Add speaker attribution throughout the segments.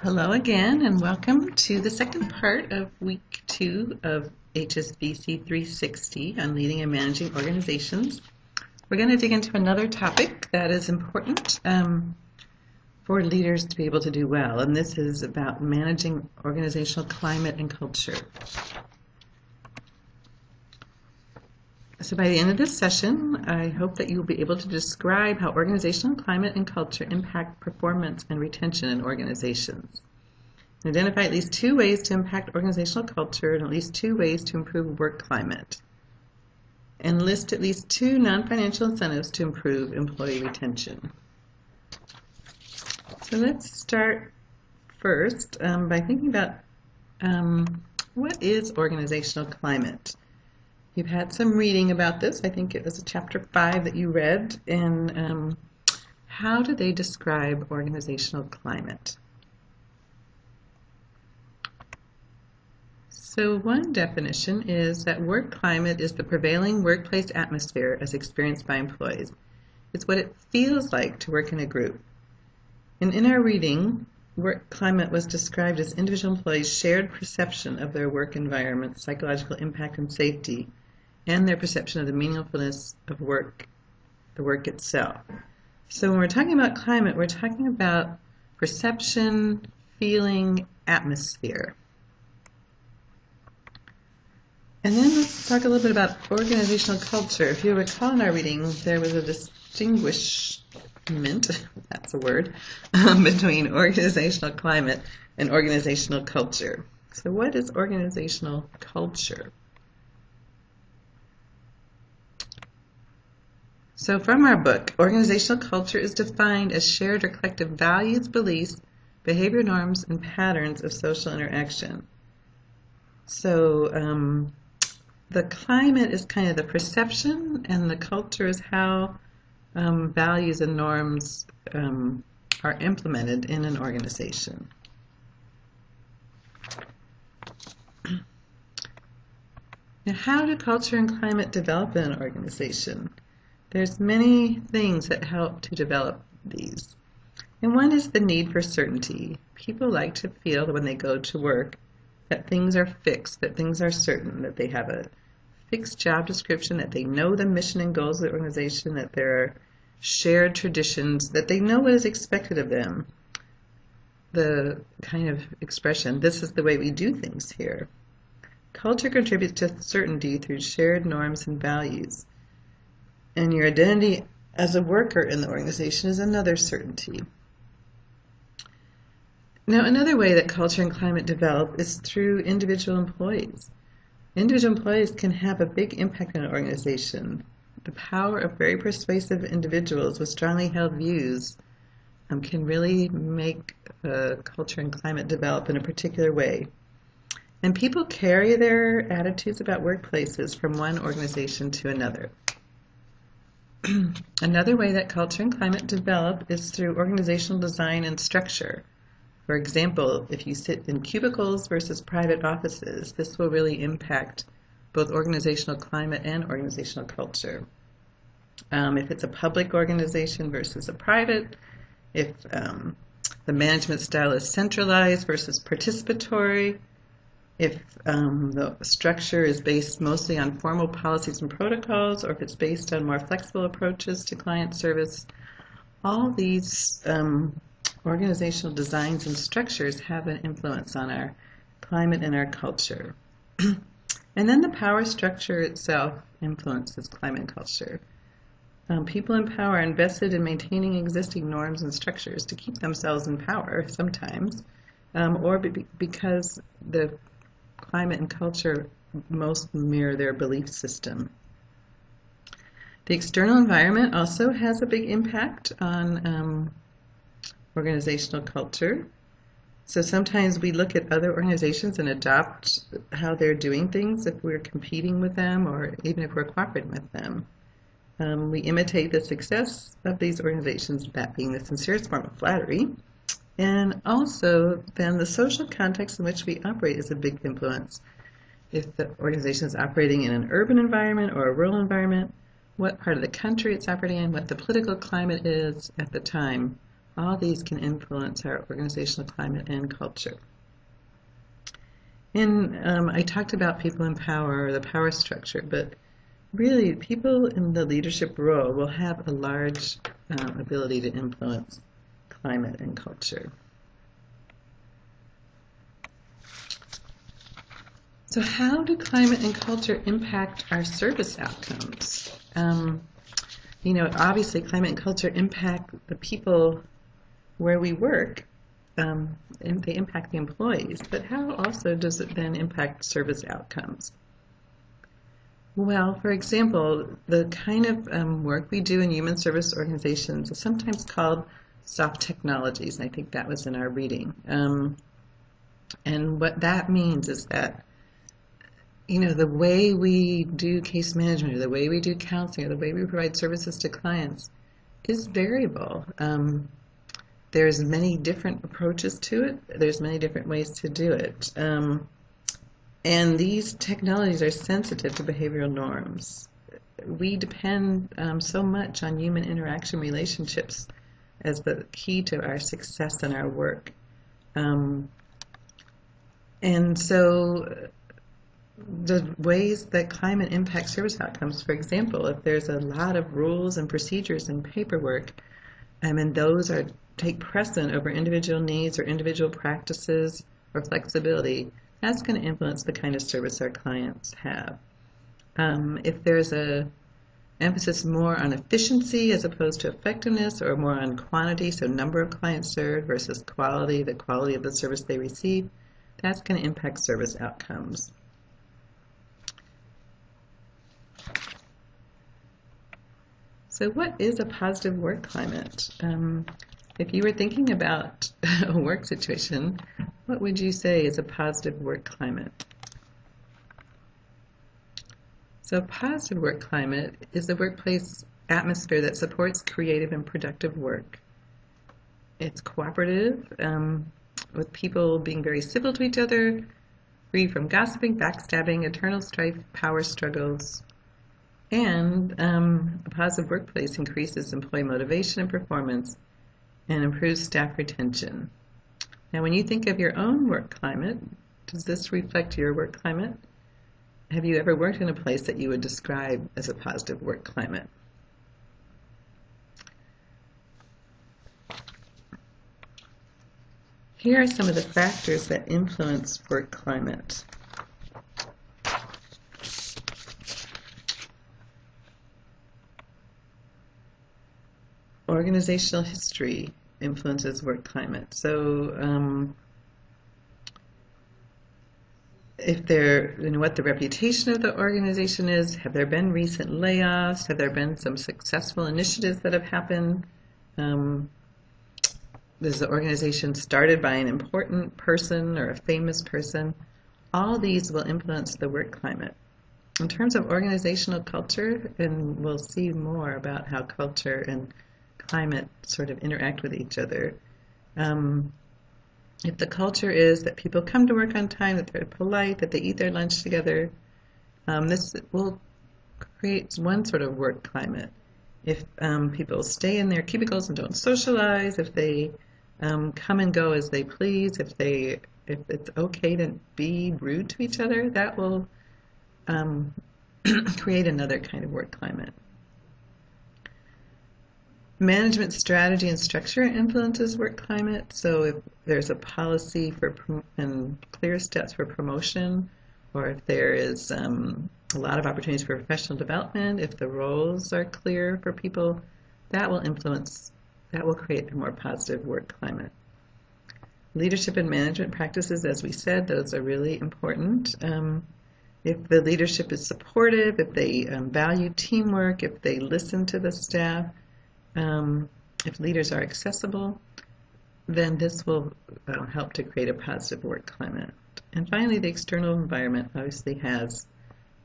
Speaker 1: Hello again, and welcome to the second part of week 2 of HSVC 360 on leading and managing organizations. We're going to dig into another topic that is important for leaders to be able to do well, and this is about managing organizational climate and culture. So by the end of this session, I hope that you will be able to describe how organizational climate and culture impact performance and retention in organizations. Identify at least 2 ways to impact organizational culture and at least 2 ways to improve work climate. And list at least 2 non-financial incentives to improve employee retention. So let's start first by thinking about what is organizational climate. You've had some reading about this. I think it was chapter 5 that you read. And how do they describe organizational climate? So one definition is that work climate is the prevailing workplace atmosphere as experienced by employees. It's what it feels like to work in a group. And in our reading, work climate was described as individual employees' shared perception of their work environment, psychological impact and safety, and their perception of the meaningfulness of work, the work itself. So when we're talking about climate, we're talking about perception, feeling, atmosphere. And then let's talk a little bit about organizational culture. If you recall in our reading, there was a distinguishment, that's a word, between organizational climate and organizational culture. So what is organizational culture? So from our book, organizational culture is defined as shared or collective values, beliefs, behavior norms, and patterns of social interaction. So the climate is kind of the perception, and the culture is how values and norms are implemented in an organization. Now, how do culture and climate develop in an organization? There's many things that help to develop these. And one is the need for certainty. People like to feel that when they go to work that things are fixed, that things are certain, that they have a fixed job description, that they know the mission and goals of the organization, that there are shared traditions, that they know what is expected of them. The kind of expression, this is the way we do things here. Culture contributes to certainty through shared norms and values. And your identity as a worker in the organization is another certainty. Now, another way that culture and climate develop is through individual employees. Individual employees can have a big impact on an organization. The power of very persuasive individuals with strongly held views can really make culture and climate develop in a particular way. And people carry their attitudes about workplaces from one organization to another. Another way that culture and climate develop is through organizational design and structure. For example, if you sit in cubicles versus private offices, this will really impact both organizational climate and organizational culture. If it's a public organization versus a private, if the management style is centralized versus participatory, if the structure is based mostly on formal policies and protocols, or if it's based on more flexible approaches to client service, all these organizational designs and structures have an influence on our climate and our culture. And then the power structure itself influences climate and culture. People in power are invested in maintaining existing norms and structures to keep themselves in power sometimes, or because the climate and culture most mirror their belief system. The external environment also has a big impact on organizational culture. So sometimes we look at other organizations and adopt how they're doing things if we're competing with them or even if we're cooperating with them. We imitate the success of these organizations, that being the sincerest form of flattery. And also, then the social context in which we operate is a big influence. If the organization is operating in an urban environment or a rural environment, what part of the country it's operating in, what the political climate is at the time, All these can influence our organizational climate and culture. And I talked about people in power, or the power structure, but really people in the leadership role will have a large ability to influence climate and culture. So how do climate and culture impact our service outcomes? Obviously climate and culture impact the people where we work, and they impact the employees, but how also does it then impact service outcomes? Well, for example, the kind of work we do in human service organizations is sometimes called soft technologies, and I think that was in our reading. And what that means is that the way we do case management, or the way we do counseling, or the way we provide services to clients is variable. There's many different approaches to it. There's many different ways to do it. And these technologies are sensitive to behavioral norms. We depend so much on human interaction relationships as the key to our success in our work. And so the ways that climate impacts service outcomes, for example, if there's a lot of rules and procedures and paperwork, and those take precedent over individual needs or individual practices or flexibility, that's going to influence the kind of service our clients have. If there's an emphasis more on efficiency as opposed to effectiveness, or more on quantity, so number of clients served versus quality, the quality of the service they receive, that's going to impact service outcomes. So what is a positive work climate? If you were thinking about a work situation, what would you say is a positive work climate? So a positive work climate is a workplace atmosphere that supports creative and productive work. It's cooperative, with people being very civil to each other, free from gossiping, backstabbing, eternal strife, power struggles. And a positive workplace increases employee motivation and performance and improves staff retention. Now, when you think of your own work climate, does this reflect your work climate? Have you ever worked in a place that you would describe as a positive work climate? Here are some of the factors that influence work climate. Organizational history influences work climate. So if what the reputation of the organization is, have there been recent layoffs, have there been some successful initiatives that have happened, is the organization started by an important person or a famous person? All these will influence the work climate. In terms of organizational culture, and we'll see more about how culture and climate sort of interact with each other. If the culture is that people come to work on time, that they're polite, that they eat their lunch together, this will create one sort of work climate. If people stay in their cubicles and don't socialize, if they come and go as they please, if it's okay to be rude to each other, that will create another kind of work climate. Management strategy and structure influences work climate. So if there's a policy and clear steps for promotion, or if there is a lot of opportunities for professional development, if the roles are clear for people, that will create a more positive work climate. Leadership and management practices, as we said, those are really important. If the leadership is supportive, if they value teamwork, if they listen to the staff, if leaders are accessible, then this will help to create a positive work climate. And finally, the external environment obviously has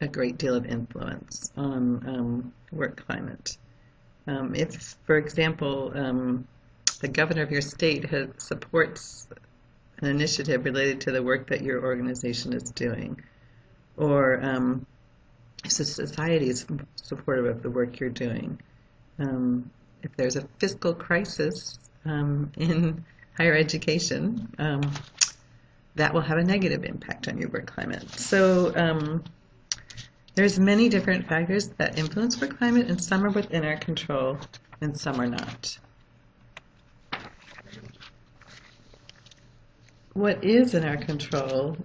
Speaker 1: a great deal of influence on work climate. If, for example, the governor of your state supports an initiative related to the work that your organization is doing, or if society is supportive of the work you're doing, if there's a fiscal crisis, in higher education, that will have a negative impact on your work climate. So there's many different factors that influence work climate, and some are within our control and some are not. What is in our control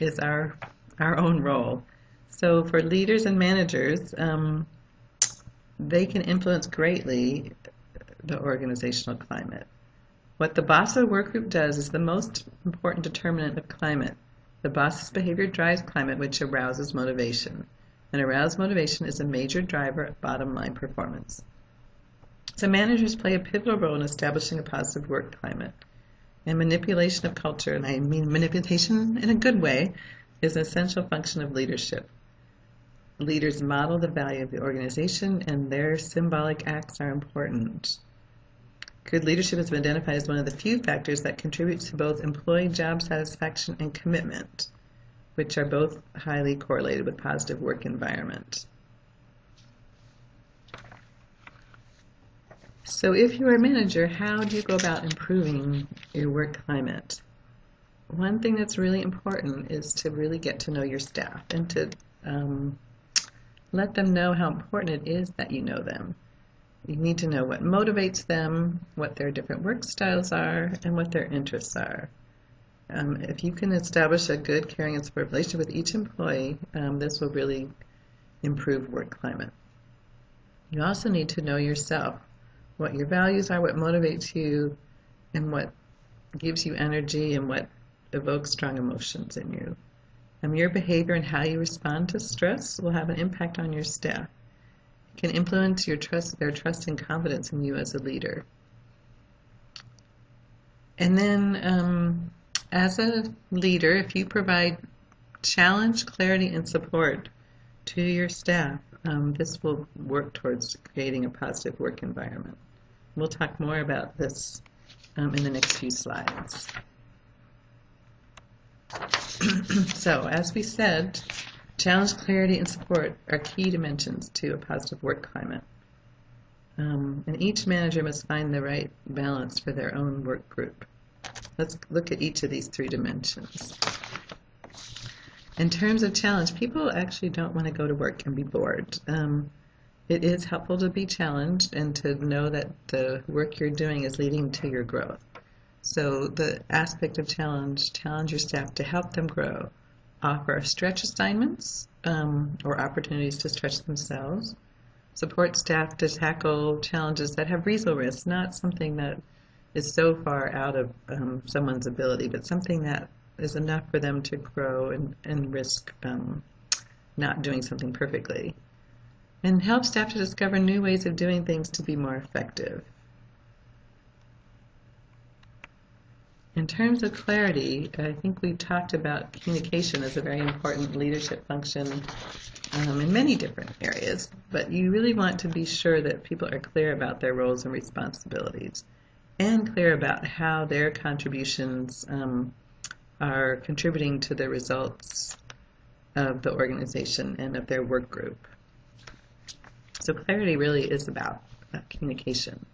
Speaker 1: is our own role. So for leaders and managers, they can influence greatly the organizational climate. What the boss of the work group does is the most important determinant of climate. The boss's behavior drives climate, which arouses motivation. And aroused motivation is a major driver of bottom line performance. So managers play a pivotal role in establishing a positive work climate. And manipulation of culture, and I mean manipulation in a good way, is an essential function of leadership. Leaders model the value of the organization, and their symbolic acts are important. Good leadership has been identified as one of the few factors that contribute to both employee job satisfaction and commitment, which are both highly correlated with positive work environment. So if you're a manager, how do you go about improving your work climate? One thing that's really important is to really get to know your staff and to let them know how important it is that you know them. You need to know what motivates them, what their different work styles are, and what their interests are. If you can establish a good, caring, and supportive relationship with each employee, this will really improve work climate. You also need to know yourself, what your values are, what motivates you, and what gives you energy and what evokes strong emotions in you. Your behavior and how you respond to stress will have an impact on your staff. It can influence their trust and confidence in you as a leader. And then as a leader, if you provide challenge, clarity, and support to your staff, this will work towards creating a positive work environment. We'll talk more about this in the next few slides. So, as we said, challenge, clarity, and support are key dimensions to a positive work climate. And each manager must find the right balance for their own work group. Let's look at each of these three dimensions. In terms of challenge, people actually don't want to go to work and be bored. It is helpful to be challenged and to know that the work you're doing is leading to your growth. So the aspect of challenge your staff to help them grow. Offer stretch assignments or opportunities to stretch themselves. Support staff to tackle challenges that have reasonable risks, not something that is so far out of someone's ability, but something that is enough for them to grow and risk not doing something perfectly. And help staff to discover new ways of doing things to be more effective. In terms of clarity, I think we've talked about communication as a very important leadership function in many different areas, but you really want to be sure that people are clear about their roles and responsibilities and clear about how their contributions are contributing to the results of the organization and of their work group. So clarity really is about communication.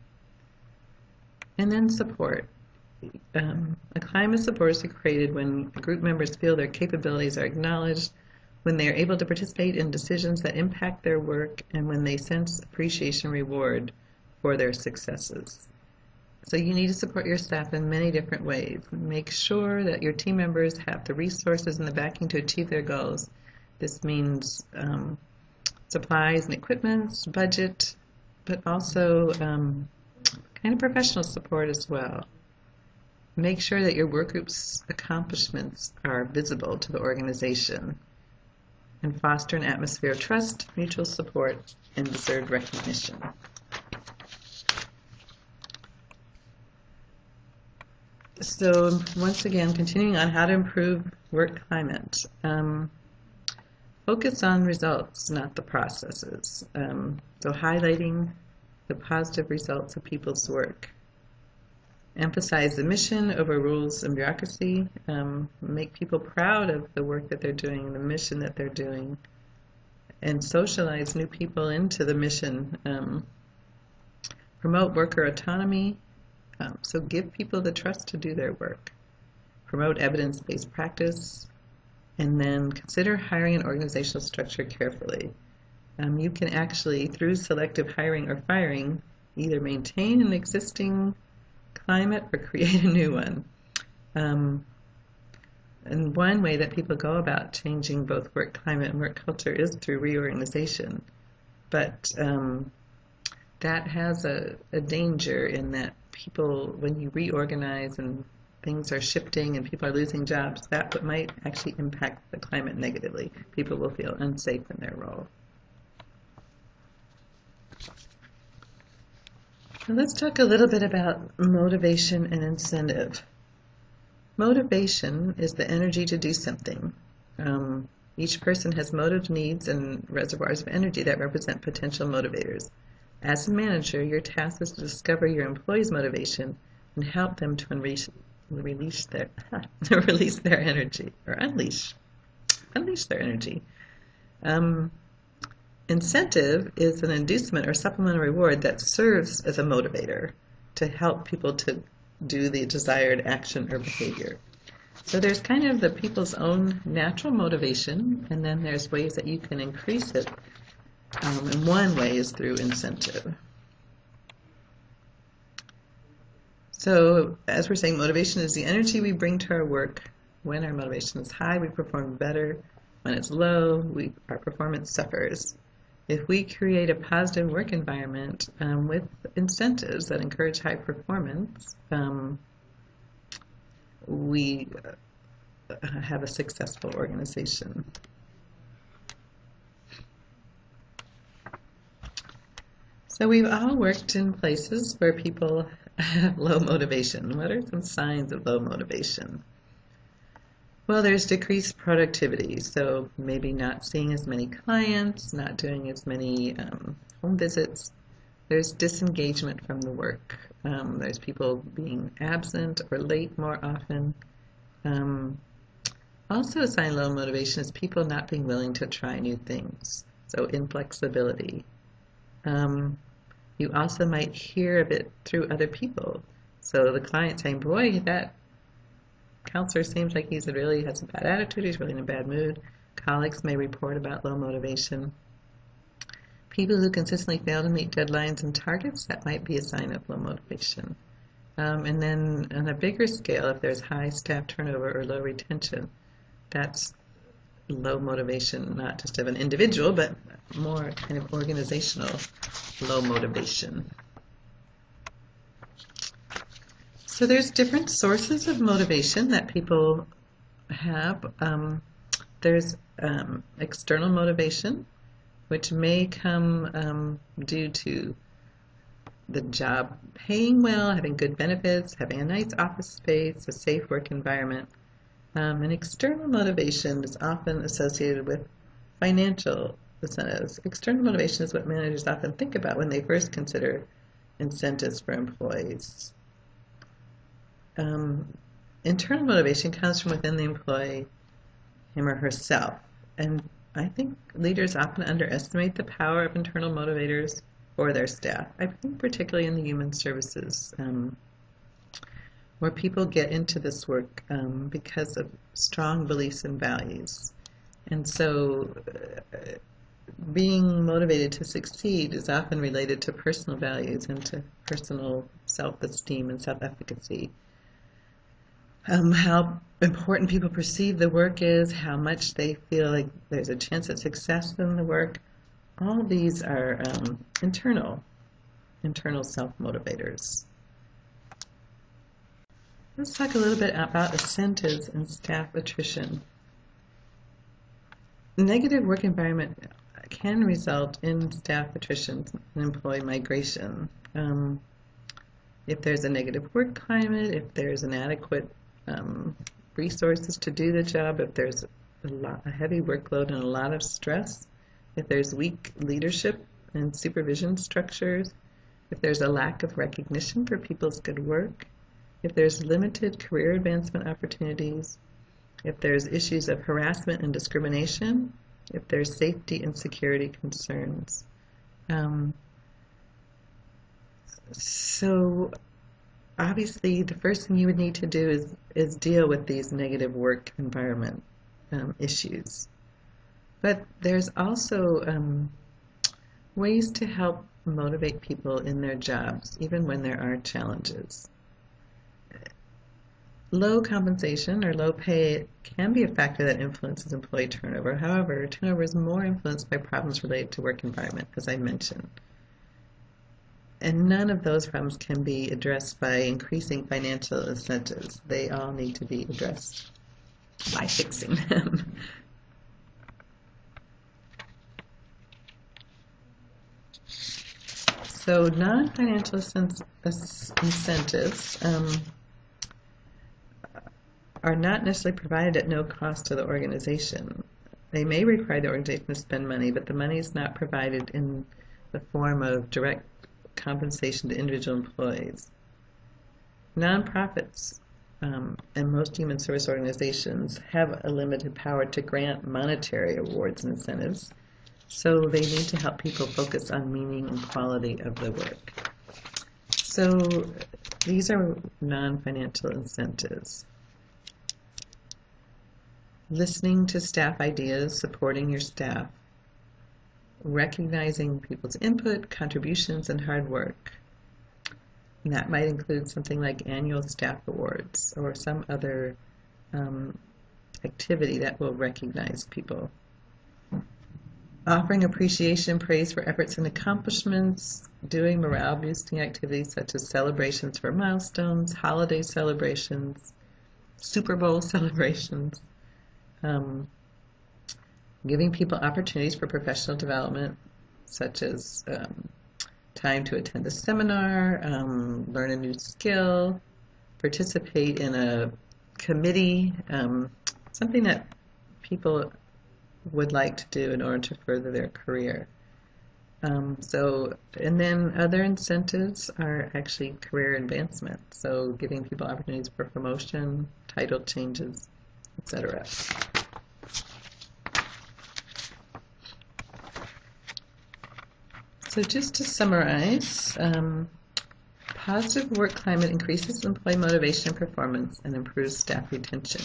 Speaker 1: And then support. A climate of support is created when group members feel their capabilities are acknowledged, when they are able to participate in decisions that impact their work, and when they sense appreciation and reward for their successes. So you need to support your staff in many different ways. Make sure that your team members have the resources and the backing to achieve their goals. This means supplies and equipment, budget, but also kind of professional support as well. Make sure that your work group's accomplishments are visible to the organization, and foster an atmosphere of trust, mutual support, and deserved recognition. So once again, continuing on how to improve work climate. Focus on results, not the processes. So highlighting the positive results of people's work. Emphasize the mission over rules and bureaucracy. Make people proud of the work that they're doing, the mission that they're doing, and socialize new people into the mission. Promote worker autonomy outcome. So give people the trust to do their work. Promote evidence-based practice, and then consider hiring and organizational structure carefully. You can actually, through selective hiring or firing, either maintain an existing climate or create a new one. And one way that people go about changing both work climate and work culture is through reorganization. But that has a danger in that people, when you reorganize and things are shifting and people are losing jobs, that might actually impact the climate negatively. People will feel unsafe in their role. So let's talk a little bit about motivation and incentive. Motivation is the energy to do something. Each person has motive needs and reservoirs of energy that represent potential motivators. As a manager, your task is to discover your employees' motivation and help them to release their energy, or unleash their energy. Incentive is an inducement or supplemental reward that serves as a motivator to help people to do the desired action or behavior. So there's kind of the people's own natural motivation, and then there's ways that you can increase it. And one way is through incentive. So as we're saying, motivation is the energy we bring to our work. When our motivation is high, we perform better. When it's low, our performance suffers. If we create a positive work environment with incentives that encourage high performance, we have a successful organization. So we've all worked in places where people have low motivation. What are some signs of low motivation? Well, there's decreased productivity, so maybe not seeing as many clients, not doing as many home visits. There's disengagement from the work. There's people being absent or late more often. Also a sign of low motivation is people not being willing to try new things, so inflexibility. You also might hear of it through other people. So the client saying, boy, that counselor seems like he really has a bad attitude, he's really in a bad mood. Colleagues may report about low motivation. People who consistently fail to meet deadlines and targets, that might be a sign of low motivation. And then on a bigger scale, if there's high staff turnover or low retention, that's low motivation, not just of an individual, but more kind of organizational low motivation. So there's different sources of motivation that people have. There's external motivation, which may come due to the job paying well, having good benefits, having a nice office space, a safe work environment. And external motivation is often associated with financial incentives. External motivation is what managers often think about when they first consider incentives for employees. Internal motivation comes from within the employee, him or herself. And I think leaders often underestimate the power of internal motivators for their staff. I think particularly in the human services, where people get into this work because of strong beliefs and values. And so being motivated to succeed is often related to personal values and to personal self-esteem and self-efficacy. How important people perceive the work is, how much they feel like there's a chance at success in the work. All these are internal self-motivators. Let's talk a little bit about incentives and staff attrition. Negative work environment can result in staff attrition and employee migration. If there's a negative work climate, if there's inadequate resources to do the job, if there's a heavy workload and a lot of stress, if there's weak leadership and supervision structures, if there's a lack of recognition for people's good work, if there's limited career advancement opportunities, if there's issues of harassment and discrimination, if there's safety and security concerns. obviously the first thing you would need to do is deal with these negative work environment issues. But there's also ways to help motivate people in their jobs, even when there are challenges. Low compensation or low pay can be a factor that influences employee turnover. However, turnover is more influenced by problems related to work environment, as I mentioned. And none of those problems can be addressed by increasing financial incentives. They all need to be addressed by fixing them. So non-financial incentives are not necessarily provided at no cost to the organization. They may require the organization to spend money, but the money is not provided in the form of direct compensation to individual employees. Nonprofits and most human service organizations have a limited power to grant monetary awards and incentives, so they need to help people focus on meaning and quality of the work. So these are non-financial incentives. Listening to staff ideas, supporting your staff, recognizing people's input, contributions, and hard work. And that might include something like annual staff awards or some other activity that will recognize people. Offering appreciation, praise for efforts and accomplishments, doing morale-boosting activities such as celebrations for milestones, holiday celebrations, Super Bowl celebrations, giving people opportunities for professional development, such as time to attend a seminar, learn a new skill, participate in a committee, something that people would like to do in order to further their career. And then other incentives are actually career advancement, so giving people opportunities for promotion, title changes, etc. So just to summarize, positive work climate increases employee motivation and performance and improves staff retention.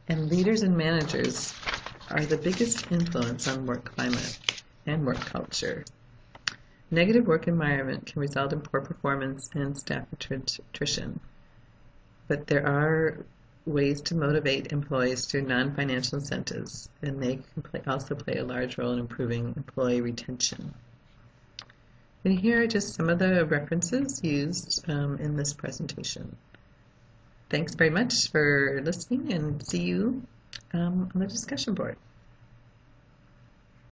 Speaker 1: And leaders and managers are the biggest influence on work climate and work culture. Negative work environment can result in poor performance and staff attrition. But there are ways to motivate employees through non-financial incentives, and they can also play a large role in improving employee retention. And here are just some of the references used in this presentation. Thanks very much for listening, and see you on the discussion board.